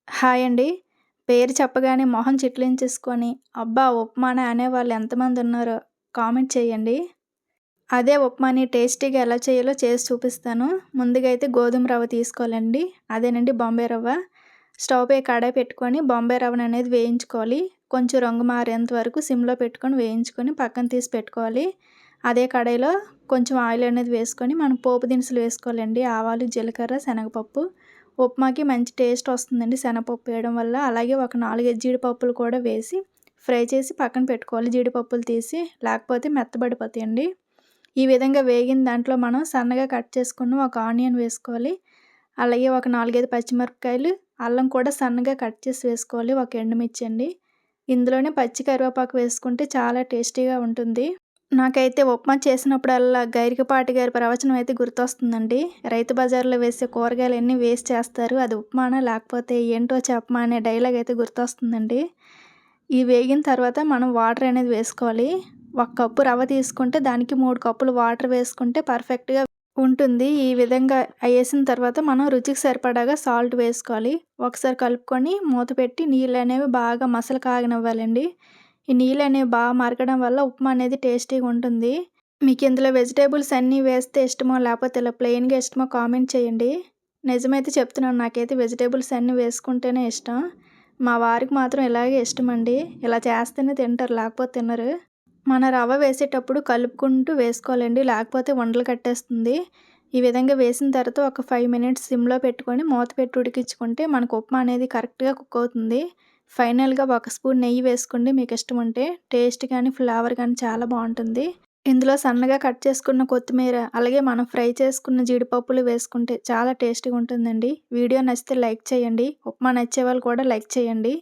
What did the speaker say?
Hi అండి. పేరు చెప్పగానే మొహం చిట్లించేసుకొని, అబ్బా! ఉప్మానా అనేవాళ్ళు ఎంతమందున్నారో కామెంట్ చేయండి. అదే ఉప్మాని టేస్టీగా ఎలా చేయాలో చేసి చూపిస్తాను. ముందుగా అయితే గోధుమ రవ్వ తీసుకోవాలండి. అదేనండి బొంబాయి రవ్వ. స్టవ్ పై కడాయి పెట్టుకొని బొంబాయి రవ్వననేది వేయించుకోవాలి. కొంచెం రంగు మారేంత వరకు సిమ్‌లో పెట్టుకొని వేయించుకొని పక్కన తీసి పెట్టుకోవాలి. అదే కడాయిలో కొంచెం ఆయిల్ అనేది వేసుకొని మనం పోపు దినుసులు వేసుకోవాలండి. ఆవాలు, జీలకర్ర, శనగపప్పు. ఉప్మాకి మంచి టేస్ట్ వస్తుందండి శనగపప్పు వేయడం వల్ల. అలాగే ఒక 4, 5 జీడిపప్పులు కూడా వేసి ఫ్రై చేసి పక్కన పెట్టుకోవాలి. జీడిపప్పులు తీసి లేకపోతే మెత్తబడిపోతాయండి. ఈ విధంగా వేగిన దాంట్లో మనం సన్నగా కట్ చేసుకున్న ఒక ఆనియన్ వేసుకోవాలి. అలాగే ఒక 4, 5 పచ్చిమిరపకాయలు, అల్లం కూడా సన్నగా కట్ చేసి వేసుకోవాలి. ఒక ఎండుమిర్చి అండి. ఇందులోనే పచ్చి కరివేపాకు వేసుకుంటే చాలా టేస్టీగా ఉంటుంది. నాకైతే ఉప్మా చేసినప్పుడల్లా గరికపాటి గారి ప్రవచనం అయితే గుర్తొస్తుందండి. రైతు బజార్‌లో వేసే కూరగాయలన్నీ వేస్ట్ చేస్తారు. అది ఉప్మానా లేకపోతే ఏంటో చెప్పమా అనే డైలాగ్ అయితే గుర్తొస్తుందండి. ఇవి వేగిన తర్వాత మనం వాటర్ అనేది వేసుకోవాలి. ఒక కప్పు రవ్వ తీసుకుంటే దానికి 3 కప్పులు వాటర్ వేసుకుంటే పర్ఫెక్ట్‌గా ఉంటుంది. ఈ విధంగా అయ్యేసిన తర్వాత మనం రుచికి సరిపడాగా సాల్ట్ వేసుకోవాలి. ఒకసారి కలుపుకొని మూత పెట్టి నీళ్ళనేవి బాగా మసల కాగనివ్వాలండి. ఈ నీళ్ళనేవి బాగా మరగడం వల్ల ఉప్మా అనేది టేస్టీగా ఉంటుంది. మీకు ఇందులో వెజిటబుల్స్ అన్నీ వేస్తే ఇష్టమో లేకపోతే ఇలా ప్లెయిన్‌గా ఇష్టమో కామెంట్ చేయండి. నిజమైతే చెప్తున్నాను నాకైతే వెజిటబుల్స్ అన్నీ వేసుకుంటేనే ఇష్టం. మా వారికి మాత్రం ఇలాగే ఇష్టమండి. ఇలా చేస్తేనే తింటారు లేకపోతే తినరు. మన రవ్వ వేసేటప్పుడు కలుపుకుంటూ వేసుకోవాలండి. లేకపోతే ఉండలు కట్టేస్తుంది. ఈ విధంగా వేసిన తర్వాత ఒక 5 మినిట్స్ సిమ్‌లో పెట్టుకొని మూత పెట్టి ఉడికించుకుంటే మనకు ఉప్మా అనేది కరెక్ట్‌గా కుక్ అవుతుంది. ఫైనల్‌గా ఒక స్పూన్ నెయ్యి వేసుకోండి మీకిష్టం ఉంటే. టేస్ట్ కానీ, ఫ్లేవర్ కానీ చాలా బావుంటుంది. ఇందులో సన్నగా కట్ చేసుకున్న కొత్తిమీర, అలాగే మనం ఫ్రై చేసుకున్న జీడిపప్పులు వేసుకుంటే చాలా టేస్టీగా ఉంటుందండి. వీడియో నచ్చితే లైక్ చేయండి. ఉప్మా నచ్చేవాళ్ళు కూడా లైక్ చేయండి.